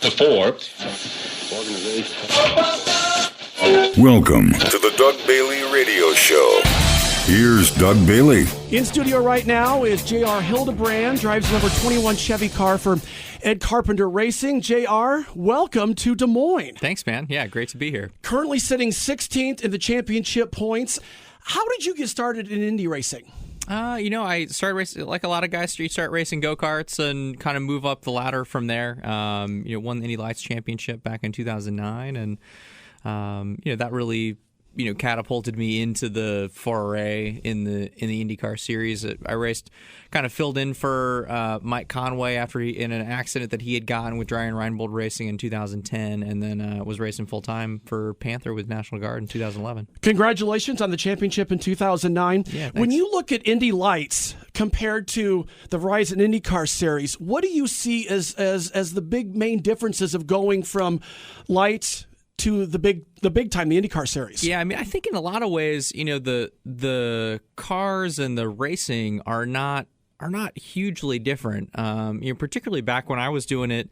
to 4. Welcome to the Doug Bailey Radio Show. Here's Doug Bailey. In studio right now is R Hildebrand, drives number 21 Chevy car for Ed Carpenter Racing. JR, welcome to Des Moines. Thanks, man. Yeah, great to be here. Currently sitting 16th in the championship points. How did you get started in Indy racing? I started racing like a lot of guys. You start racing go-karts and kind of move up the ladder from there. Won the Indy Lights championship back in 2009, and that really catapulted me into the foray in the IndyCar series. I raced, kind of filled in for Mike Conway after in an accident that he had gotten with Ryan Reinbold Racing in 2010, and then was racing full time for Panther with National Guard in 2011. Congratulations on the championship in 2009. Yeah, when you look at Indy Lights compared to the Verizon IndyCar series, what do you see as the big main differences of going from Lights to the big time, the IndyCar series? Yeah, I mean, I think in a lot of ways, the cars and the racing are not hugely different. Particularly back when I was doing it,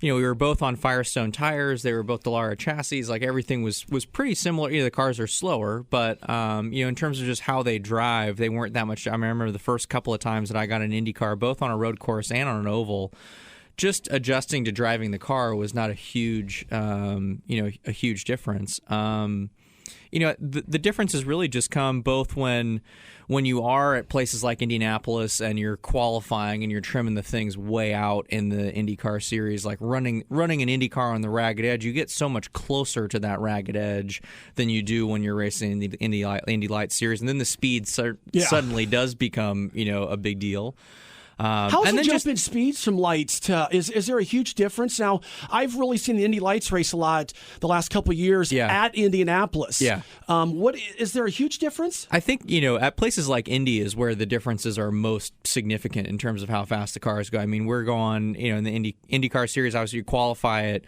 we were both on Firestone tires. They were both Dallara chassis. Like everything was pretty similar. The cars are slower, but in terms of just how they drive, they weren't that much. I remember the first couple of times that I got an IndyCar, both on a road course and on an oval, just adjusting to driving the car was not a huge, a huge difference. The differences really just come both when you are at places like Indianapolis and you're qualifying and you're trimming the things way out in the IndyCar series, like running an IndyCar on the ragged edge. You get so much closer to that ragged edge than you do when you're racing in the Indy Lights series, and then the speed suddenly does become a big deal. How's the jump in speeds from Lights to is there a huge difference? Now, I've really seen the Indy Lights race a lot the last couple of years at Indianapolis. Yeah. What is there a huge difference? I think, at places like Indy is where the differences are most significant in terms of how fast the cars go. I mean, we're going, in the IndyCar series, obviously you qualify at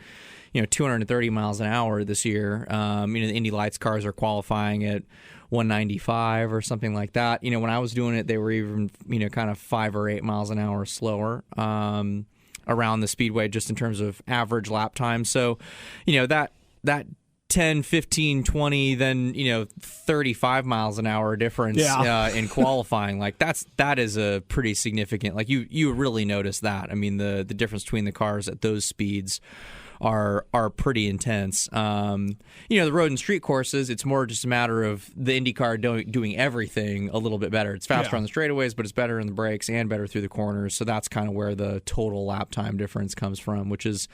230 miles an hour this year. The Indy Lights cars are qualifying at 195 or something like that. When I was doing it, they were even, kind of 5 or 8 miles an hour slower around the speedway, just in terms of average lap time. So, that 10, 15, 20, then, 35 miles an hour difference in qualifying. Like that is a pretty significant, like you really notice that. I mean, the difference between the cars at those speeds are pretty intense. The road and street courses, it's more just a matter of the IndyCar doing everything a little bit better. It's faster on the straightaways, but it's better in the brakes and better through the corners. So that's kind of where the total lap time difference comes from, which is,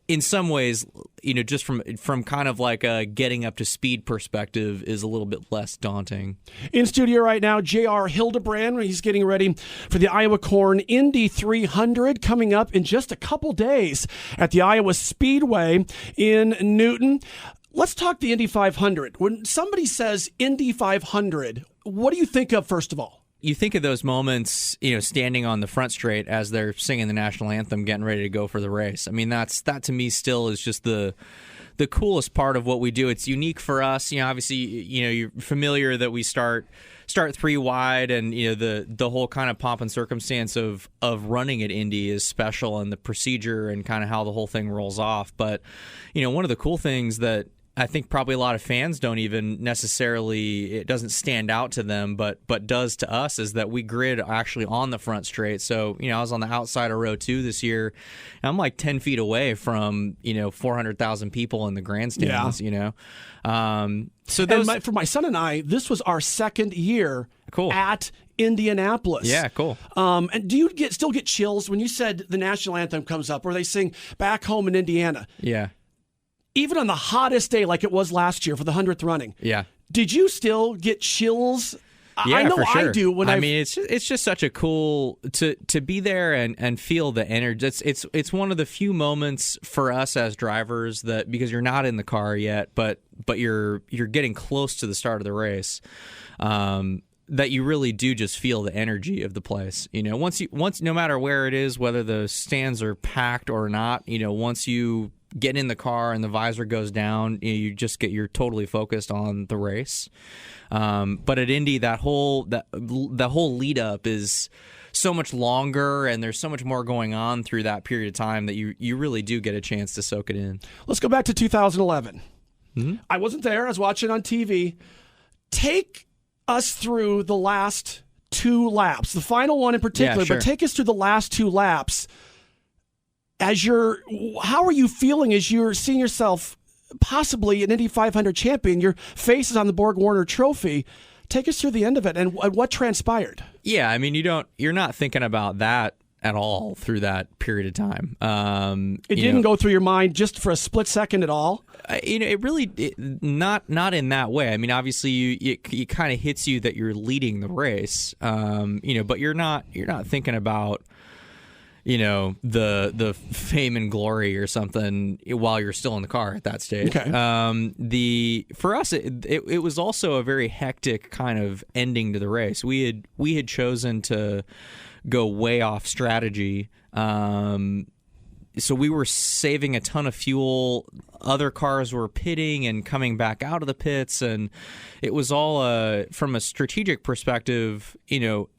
in some ways, just from kind of like a getting up to speed perspective, is a little bit less daunting. In studio right now, R Hildebrand. He's getting ready for the Iowa Corn Indy 300 coming up in just a couple days at the Iowa Speedway in Newton. Let's talk the Indy 500. When somebody says Indy 500, what do you think of, first of all? You think of those moments, standing on the front straight as they're singing the national anthem, getting ready to go for the race. I mean, that to me still is just the coolest part of what we do. It's unique for us. Obviously, you're familiar that we start 3 wide, and the whole kind of pomp and circumstance of running at Indy is special, and the procedure and kind of how the whole thing rolls off. But one of the cool things that I think probably a lot of fans don't even necessarily, it doesn't stand out to them, but does to us, is that we grid actually on the front straight. So, I was on the outside of row 2 this year, and I'm like 10 feet away from, 400,000 people in the grandstands, So those, for my son and I, this was our second year at Indianapolis. Yeah, cool. And do you still get chills when you said the national anthem comes up, or they sing Back Home in Indiana? Yeah. Even on the hottest day like it was last year for the 100th running. Yeah. Did you still get chills? Yeah, I know for sure. I do. When I mean, it's just such a cool to be there and feel the energy. It's one of the few moments for us as drivers that, because you're not in the car yet, but you're getting close to the start of the race. That you really do just feel the energy of the place. Once no matter where it is, whether the stands are packed or not, once you get in the car and the visor goes down, you're totally focused on the race. But at Indy, the whole lead up is so much longer and there's so much more going on through that period of time that you really do get a chance to soak it in. Let's go back to 2011. I wasn't there. I was watching on TV. Take us through the last 2 laps, the final one in particular, but take us through the last 2 laps. How are you feeling as you're seeing yourself possibly an Indy 500 champion? Your face is on the Borg Warner trophy. Take us through the end of it and what transpired. Yeah, I mean, you're not thinking about that at all through that period of time. It didn't go through your mind just for a split second at all? It really not in that way. I mean, obviously, it kind of hits you that you're leading the race, but you're not thinking about the fame and glory or something while you're still in the car at that stage. Okay. For us, it was also a very hectic kind of ending to the race. We had chosen to go way off strategy. So we were saving a ton of fuel. Other cars were pitting and coming back out of the pits, and it was all from a strategic perspective.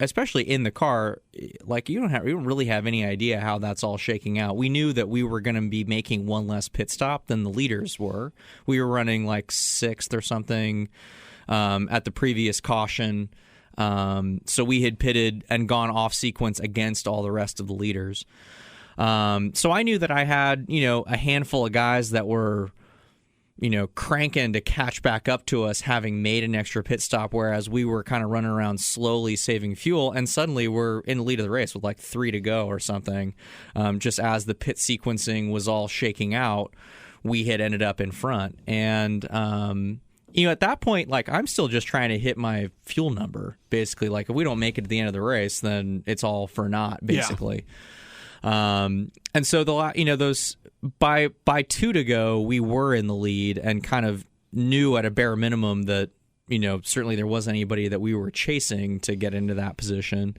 Especially in the car, like you don't really have any idea how that's all shaking out. We knew that we were going to be making one less pit stop than the leaders were. We were running like 6th or something at the previous caution. So we had pitted and gone off sequence against all the rest of the leaders. So I knew that I had, a handful of guys that were, cranking to catch back up to us having made an extra pit stop, whereas we were kind of running around slowly saving fuel, and suddenly we're in the lead of the race with like 3 to go or something. Just as the pit sequencing was all shaking out, we had ended up in front. And, at that point, like, I'm still just trying to hit my fuel number, basically. Like, if we don't make it to the end of the race, then it's all for naught, basically. Yeah. And so those by 2 to go, we were in the lead and kind of knew at a bare minimum that certainly there wasn't anybody that we were chasing to get into that position.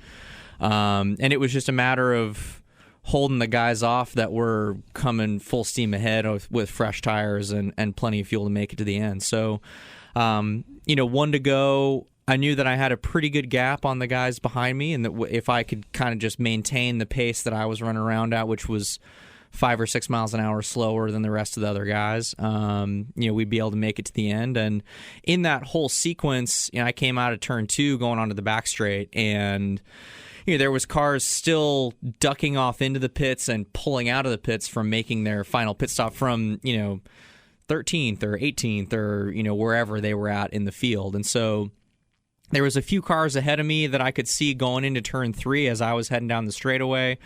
And it was just a matter of holding the guys off that were coming full steam ahead with fresh tires and plenty of fuel to make it to the end. So, 1 to go. I knew that I had a pretty good gap on the guys behind me, and that if I could kind of just maintain the pace that I was running around at, which was 5 or 6 miles an hour slower than the rest of the other guys, we'd be able to make it to the end. And in that whole sequence, I came out of turn 2 going onto the back straight, and there was cars still ducking off into the pits and pulling out of the pits from making their final pit stop from 13th or 18th or wherever they were at in the field. And so there was a few cars ahead of me that I could see going into turn 3 as I was heading down the straightaway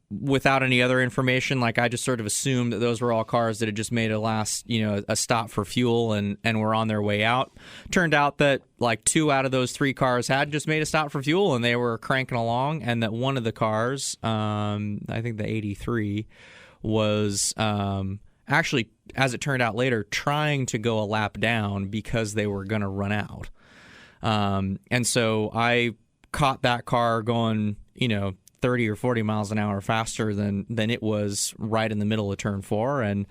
without any other information. Like, I just sort of assumed that those were all cars that had just made a stop for fuel and were on their way out. Turned out that like 2 out of those 3 cars had just made a stop for fuel and they were cranking along, and that one of the cars, I think the 83, was actually, as it turned out later, trying to go a lap down because they were going to run out. And so I caught that car going, 30 or 40 miles an hour faster than it was right in the middle of turn 4. And,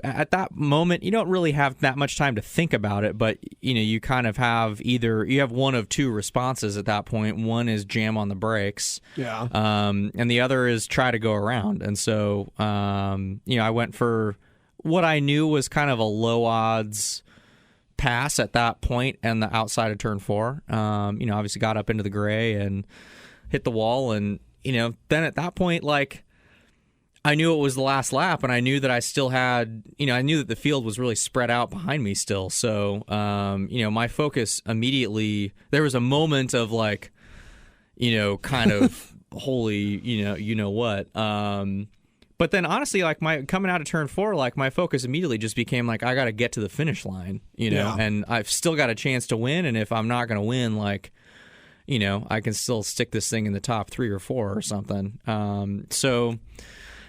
at that moment, you don't really have that much time to think about it, but, you kind of have you have one of 2 responses at that point. One is jam on the brakes. Yeah. And the other is try to go around. And so, I went for what I knew was kind of a low odds pass at that point and the outside of turn 4. Obviously got up into the gray and hit the wall, and then at that point, like, I knew it was the last lap, and I knew that I still had, I knew that the field was really spread out behind me still. So my focus immediately, there was a moment of like, kind of holy, what. But then honestly, like, coming out of turn 4, like, my focus immediately just became like, I got to get to the finish line, and I've still got a chance to win. And if I'm not going to win, like, I can still stick this thing in the top 3 or 4 or something. So,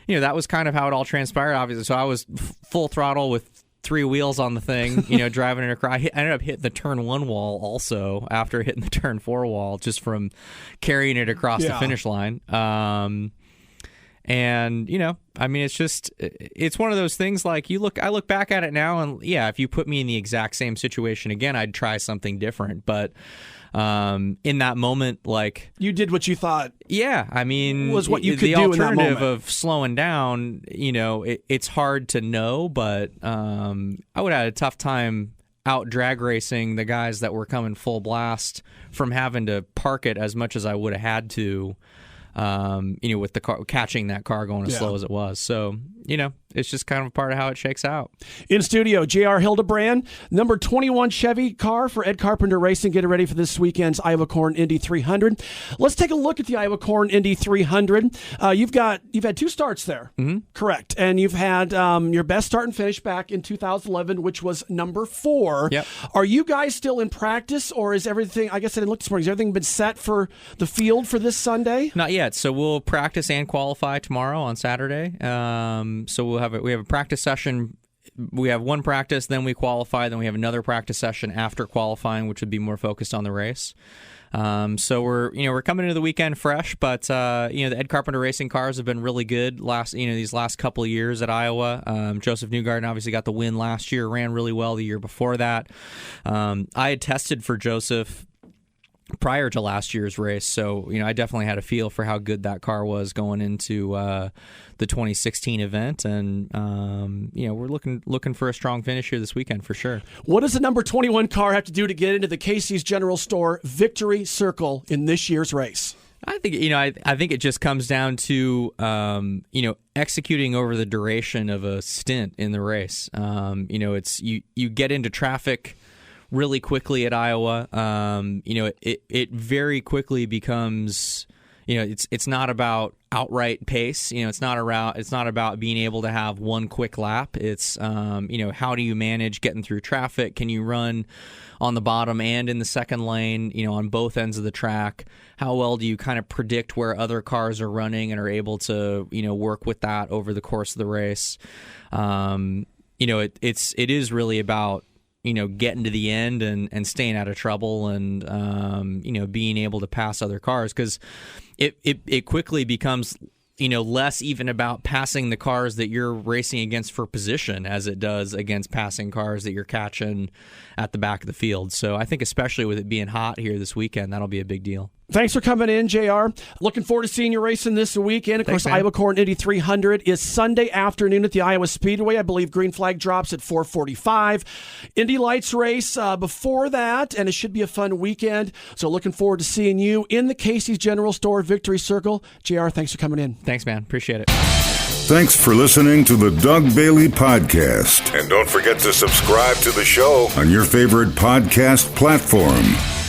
that was kind of how it all transpired, obviously. So I was full throttle with 3 wheels on the thing, driving it across. I ended up hitting the turn 1 wall also after hitting the turn 4 wall, just from carrying it across the finish line. And, I mean, it's one of those things like I look back at it now and yeah, if you put me in the exact same situation again, I'd try something different. But in that moment, like, you did what you thought. Yeah. I mean, was what you could do in that moment. The alternative of slowing down, it's hard to know, but I would have had a tough time out drag racing the guys that were coming full blast from having to park it as much as I would have had to. With the car, catching that car going as slow as it was. So, it's just kind of a part of how it shakes out. In studio, JR Hildebrand, number 21 Chevy car for Ed Carpenter Racing, getting ready for this weekend's Iowa Corn Indy 300. Let's take a look at the Iowa Corn Indy 300. You've had 2 starts there, correct? And you've had your best start and finish back in 2011, which was number 4. Yep. Are you guys still in practice, or is everything? I guess I didn't look this morning. Has everything been set for the field for this Sunday? Not yet. So we'll practice and qualify tomorrow on Saturday. So we have a practice session. We have one practice, then we qualify, then we have another practice session after qualifying, which would be more focused on the race. So we're coming into the weekend fresh, but the Ed Carpenter Racing cars have been really good these last couple of years at Iowa. Joseph Newgarden obviously got the win last year, ran really well the year before that. I had tested for Joseph prior to last year's race, so I definitely had a feel for how good that car was going into the 2016 event, and we're looking for a strong finish here this weekend for sure. What does the number 21 car have to do to get into the Casey's General Store victory circle in this year's race? I think I think it just comes down to executing over the duration of a stint in the race. It's you get into traffic really quickly at Iowa. It very quickly becomes, it's not about outright pace. It's not about being able to have one quick lap. It's how do you manage getting through traffic? Can you run on the bottom and in the second lane, on both ends of the track? How well do you kind of predict where other cars are running and are able to, work with that over the course of the race? It is really about getting to the end and staying out of trouble and, being able to pass other cars, because it quickly becomes, less even about passing the cars that you're racing against for position as it does against passing cars that you're catching at the back of the field. So I think especially with it being hot here this weekend, that'll be a big deal. Thanks for coming in, JR. Looking forward to seeing you racing this weekend. Of course, Iowa Corn Indy 300 is Sunday afternoon at the Iowa Speedway. I believe green flag drops at 4:45. Indy Lights race before that, and it should be a fun weekend. So looking forward to seeing you in the Casey's General Store Victory Circle. JR, thanks for coming in. Thanks, man. Appreciate it. Thanks for listening to the Doug Bailey Podcast. And don't forget to subscribe to the show on your favorite podcast platform.